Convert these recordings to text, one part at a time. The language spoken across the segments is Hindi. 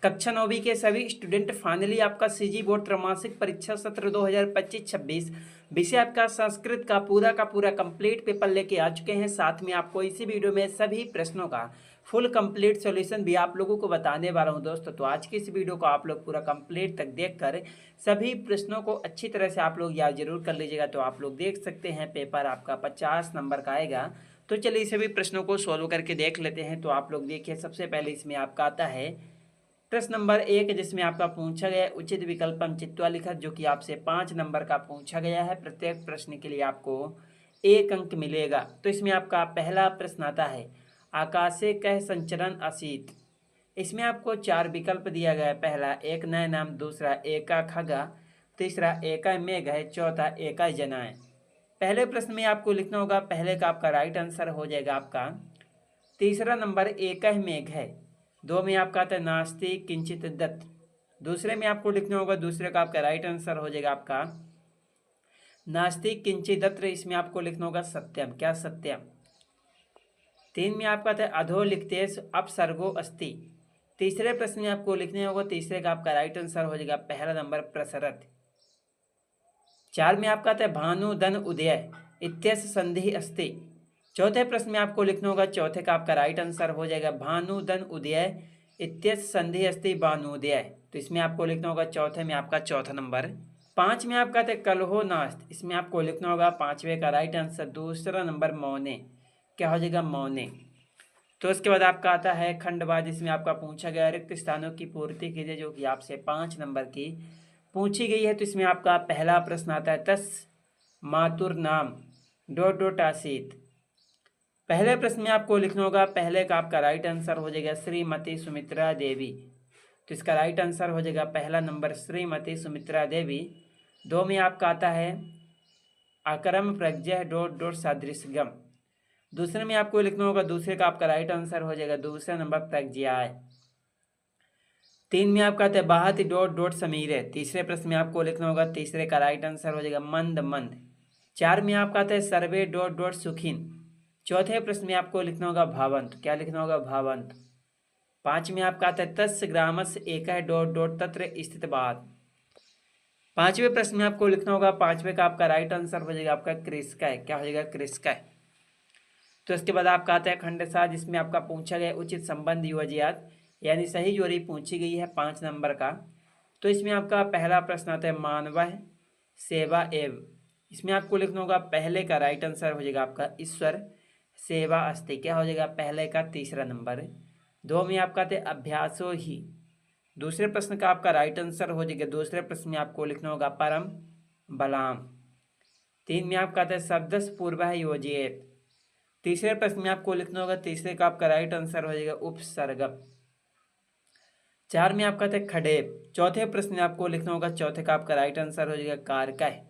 कक्षा 9वीं के सभी स्टूडेंट फाइनली आपका सीजी बोर्ड त्रैमासिक परीक्षा सत्र 2025-26 विषय आपका संस्कृत का पूरा कंप्लीट पेपर लेके आ चुके हैं। साथ में आपको इसी वीडियो में सभी प्रश्नों का फुल कंप्लीट सॉल्यूशन भी आप लोगों को बताने वाला हूं दोस्तों। तो आज की इस वीडियो को आप लोग पूरा कंप्लीट तक देखकर सभी प्रश्नों को अच्छी तरह से आप लोग याद जरूर कर लीजिएगा। तो आप लोग देख सकते हैं पेपर आपका 50 नंबर का आएगा। तो चलिए सभी प्रश्नों को सॉल्व करके देख लेते हैं। तो आप लोग देखिए, सबसे पहले इसमें आपका आता है प्रश्न नंबर 1, जिसमें आपका पूछा गया है उचित विकल्पम चित्वा लिखत, जो कि आपसे 5 नंबर का पूछा गया है। प्रत्येक प्रश्न के लिए आपको 1 अंक मिलेगा। तो इसमें आपका पहला प्रश्न आता है आकाशे कह संचरण असीत। इसमें आपको 4 विकल्प दिया गया है। पहला एक नए नाम, दूसरा एका खगा, तीसरा एका मेघ है, चौथा एका जना है। पहले प्रश्न में आपको लिखना होगा, पहले का आपका राइट आंसर हो जाएगा आपका तीसरा नंबर एका मेघ है। 2 में आपका आता है नास्ति किंचित दत्त। दूसरे में आपको लिखना होगा, दूसरे का आपका राइट आंसर हो जाएगा आपका नास्ति किंचित दत्त। इसमें आपको लिखना होगा सत्यम, क्या सत्यम। 3 में आपका आता है अधो लिखतेश अपसर्गो अस्ति। तीसरे प्रश्न में आपको लिखने होगा, तीसरे का आपका राइट आंसर हो जाएगा पहला नंबर प्रसरत। 4 में आपका आता है भानु धन उदय इत्यस्य संधि अस्ति। चौथे प्रश्न में आपको लिखना होगा, चौथे का आपका राइट आंसर हो जाएगा भानु धन उदय इत्यस्य संधि अस्ति भानुदय। तो इसमें आपको लिखना होगा चौथे में आपका चौथा नंबर। 5 में आपका आता है कलहो नास्त। इसमें आपको लिखना होगा पांचवे का राइट आंसर दूसरा नंबर मौने, क्या हो जाएगा मौने। तो उसके बाद आपका आता है खंडवाद, जिसमें आपका पूछा गया रिक्त स्थानों की पूर्ति कीजिए, जो कि आपसे 5 नंबर की पूछी गई है। तो इसमें आपका पहला प्रश्न आता है तस मातुर नाम डोट डोट आसीत। पहले प्रश्न में आपको लिखना होगा, पहले का आपका राइट आंसर हो जाएगा श्रीमती सुमित्रा देवी। तो इसका राइट आंसर हो जाएगा पहला नंबर श्रीमती सुमित्रा देवी। 2 में आपका आता है अकरम प्रज्ञ डोट डोट सादृश्यगम। दूसरे में आपको लिखना होगा, दूसरे का आपका राइट आंसर हो जाएगा दूसरा नंबर प्रज्ञाय। 3 में आपका आता है बाहत डोट डोट समीर। तीसरे प्रश्न में आपको लिखना होगा, तीसरे का राइट आंसर हो जाएगा मंद मंद। 4 में आपका आता है सर्वे डोट डोट सुखीन। चौथे प्रश्न में आपको लिखना होगा भावंत, क्या लिखना होगा भावंत। 5 में आपका आता है तस् ग्रामस एक डोट डोट तत्र स्थित बात। 5वें प्रश्न में आपको लिखना होगा, 5वें का आपका राइट आंसर हो जाएगा आपका कृषकाय, क्या हो जाएगा कृषकाय। तो इसके बाद आपका आता है खंड 7, जिसमें आपका पूछा गया उचित संबंध योजियात, यानी सही जोड़ी पूछी गई है 5 नंबर का। तो इसमें आपका पहला प्रश्न आता है मानव सेवा एव। इसमें आपको लिखना होगा, पहले का राइट आंसर हो जाएगा आपका ईश्वर सेवा अस्ति, क्या हो जाएगा पहले का तीसरा नंबर। 2 में आपका आता है अभ्यासो ही। दूसरे प्रश्न का आपका राइट आंसर हो जाएगा, दूसरे प्रश्न में आपको लिखना होगा परम बलाम। 3 में आपका आता है शब्दस पूर्व योजित। तीसरे प्रश्न में आपको लिखना होगा, तीसरे का आपका राइट आंसर हो जाएगा उपसर्ग। 4 में आपका आता है खडेप। चौथे प्रश्न में आपको लिखना होगा, चौथे का आपका राइट आंसर हो जाएगा कारकय।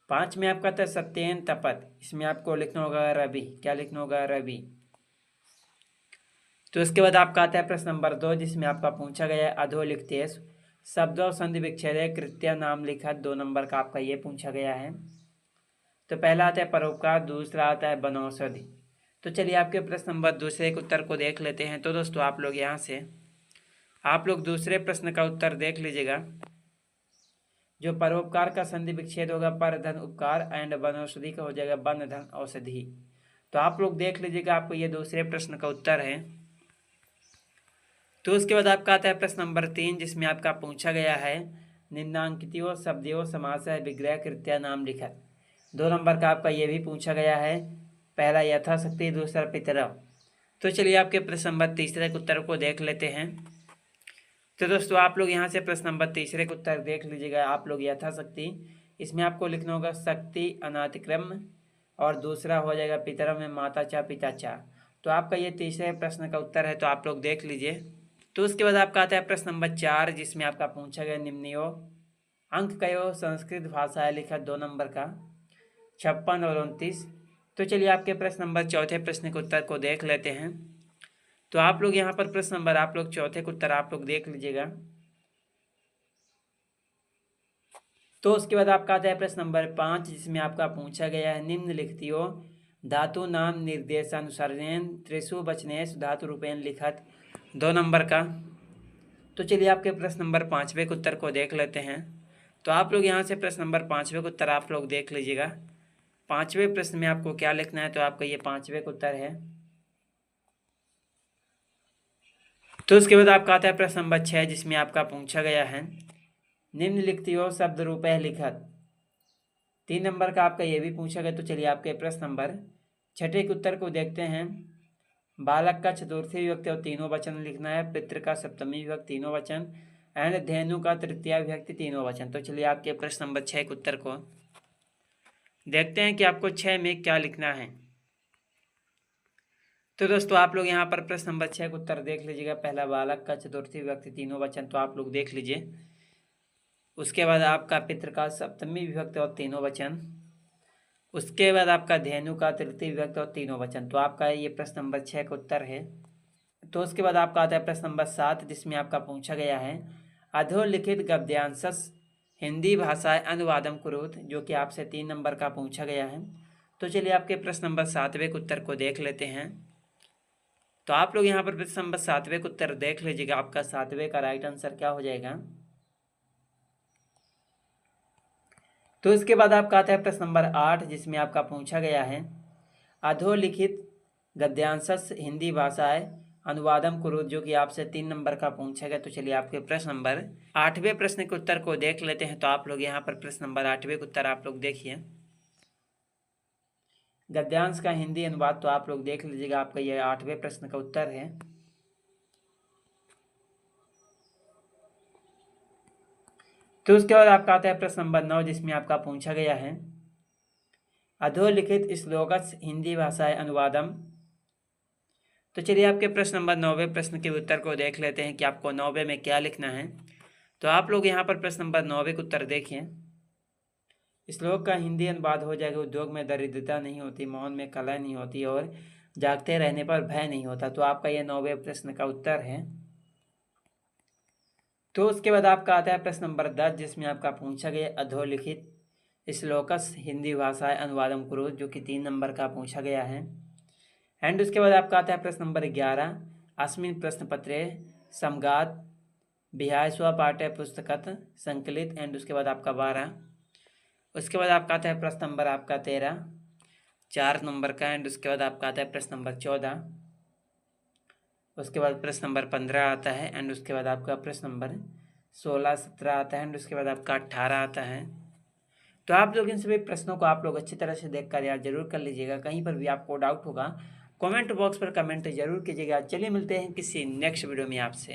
5 में आपका आता है सत्येन तपत। इसमें आपको लिखना होगा रवि, क्या लिखना होगा रवि। तो इसके बाद आपका आता है प्रश्न नंबर 2, जिसमें आपका पूछा गया है अधो लिखतेश शब्द और संधि विच्छेद कृत्या नाम लिखा। 2 नंबर का आपका ये पूछा गया है। तो पहला आता है परोपकार, दूसरा आता है वनौषधि। तो चलिए आपके प्रश्न नंबर दूसरे के उत्तर को देख लेते हैं। तो दोस्तों आप लोग यहाँ से आप लोग दूसरे प्रश्न का उत्तर देख लीजिएगा। जो परोपकार का संधि विच्छेद होगा पर धन उपकार एंड वनौषधि का हो जाएगा वन धन औषधि। तो आप लोग देख लीजिएगा, आपको ये दूसरे प्रश्न का उत्तर है। तो उसके बाद आपका आता है प्रश्न नंबर 3, जिसमें आपका पूछा गया है निम्नांकितो शब्दों समास विग्रह कृत्या नाम लिखा। 2 नंबर का आपका ये भी पूछा गया है, पहला यथाशक्ति, दूसरा पितरव। तो चलिए आपके प्रश्न नंबर तीसरे के उत्तर को देख लेते हैं। तो दोस्तों आप लोग यहाँ से प्रश्न नंबर तीसरे का उत्तर देख लीजिएगा। आप लोग यथाशक्ति, इसमें आपको लिखना होगा शक्ति अनातिक्रम, और दूसरा हो जाएगा पितरम में माता चा पिता चा। तो आपका ये तीसरे प्रश्न का उत्तर है, तो आप लोग देख लीजिए। तो उसके बाद आपका आता है प्रश्न नंबर 4, जिसमें आपका पूछा गया निम्नियो अंक कयो संस्कृत भाषा है लिखा। 2 नंबर का 56 और 29। तो चलिए आपके प्रश्न नंबर चौथे प्रश्न के उत्तर को देख लेते हैं। तो आप लोग यहाँ पर प्रश्न नंबर आप लोग चौथे का उत्तर आप लोग देख लीजिएगा। तो उसके बाद आपका आता है प्रश्न नंबर 5, जिसमें आपका पूछा गया है निम्नलिखितो धातु नाम निर्देशानुसारेण त्रिषु वचनेषु धातु रूपेण लिखत। 2 नंबर का तो चलिए आपके प्रश्न नंबर 5वें के उत्तर को देख लेते हैं। तो आप लोग यहाँ से प्रश्न नंबर 5वें का उत्तर आप लोग देख लीजिएगा। 5वें प्रश्न में आपको क्या लिखना है, तो आपका ये 5वें का उत्तर है। तो उसके बाद आपका आता है प्रश्न नंबर 6, जिसमें आपका पूछा गया है निम्नलिखित शब्द रूपे लिखत। 3 नंबर का आपका ये भी पूछा गया। तो चलिए आपके प्रश्न नंबर 6 के उत्तर को देखते हैं। बालक का चतुर्थी विभक्ति और तीनों वचन लिखना है, पितृ का सप्तमी विभक्ति तीनों वचन एंड धेनु का तृतीया विभक्ति तीनों वचन। तो चलिए आपके प्रश्न नंबर 6 के उत्तर को देखते हैं कि आपको 6 में क्या लिखना है। तो दोस्तों आप लोग यहाँ पर प्रश्न नंबर 6 का उत्तर देख लीजिएगा। पहला बालक का चतुर्थी विभक्ति तीनों वचन, तो आप लोग देख लीजिए। उसके बाद आपका पितृ का सप्तमी विभक्ति और तीनों वचन, उसके बाद आपका धेनु का तृतीय विभक्ति और तीनों वचन। तो आपका ये प्रश्न नंबर 6 का उत्तर है। तो उसके बाद आपका आता है प्रश्न नंबर 7, जिसमें आपका पूछा गया है अधोलिखित गद्यांशस हिंदी भाषाएं अनुवादम कुरुत, जो कि आपसे 3 नंबर का पूछा गया है। तो चलिए आपके प्रश्न नंबर 7वें के उत्तर को देख लेते हैं। तो आप लोग यहाँ पर प्रश्न नंबर 7वें का उत्तर देख लीजिएगा। आपका 7वें का राइट आंसर क्या हो जाएगा। तो इसके बाद आपका आता है प्रश्न नंबर 8, जिसमें आपका पूछा गया है अधोलिखित गद्यांशस हिंदी भाषाएं अनुवादम कुरुत, जो कि आपसे 3 नंबर का पूछा गया। तो चलिए आपके प्रश्न नंबर 8वें प्रश्न के उत्तर को देख लेते हैं। तो आप लोग यहाँ पर प्रश्न नंबर 8वें का उत्तर आप लोग देखिए। गद्यांश का हिंदी अनुवाद, तो आप लोग देख लीजिएगा। आपका यह 8वें प्रश्न का उत्तर है। तो उसके बाद आपका आता है प्रश्न नंबर 9, जिसमें आपका पूछा गया है अधोलिखित श्लोकस हिंदी भाषाएं अनुवादम। तो चलिए आपके प्रश्न नंबर 9वें प्रश्न के उत्तर को देख लेते हैं कि आपको 9वें में क्या लिखना है। तो आप लोग यहाँ पर प्रश्न नंबर 9वें का उत्तर देखिए। श्लोक का हिंदी अनुवाद हो जाएगा उद्योग में दरिद्रता नहीं होती, मौन में कला नहीं होती और जागते रहने पर भय नहीं होता। तो आपका यह 9वें प्रश्न का उत्तर है। तो उसके बाद आपका आता है प्रश्न नंबर 10, जिसमें आपका पूछा गया अधोलिखित श्लोकस हिंदी भाषाएं अनुवादम कुरुत, जो कि 3 नंबर का पूछा गया है। एंड उसके बाद आपका आता है प्रश्न नंबर 11, अस्मिन् प्रश्न पत्रे समगात विहाय स्व पाठ्य पुस्तकत संकलित। एंड उसके बाद आपका 12, उसके बाद आपका आता है प्रश्न नंबर आपका 13, 4 नंबर का। एंड उसके बाद आपका आता है प्रश्न नंबर 14, उसके बाद प्रश्न नंबर 15 आता है। एंड उसके बाद आपका प्रश्न नंबर 16, 17 आता है। एंड उसके बाद आपका 18 आता है। तो आप लोग इन सभी प्रश्नों को आप लोग अच्छी तरह से देखकर याद जरूर कर लीजिएगा। कहीं पर भी आपको डाउट होगा कमेंट बॉक्स पर कमेंट जरूर कीजिएगा। चलिए मिलते हैं किसी नेक्स्ट वीडियो में आपसे।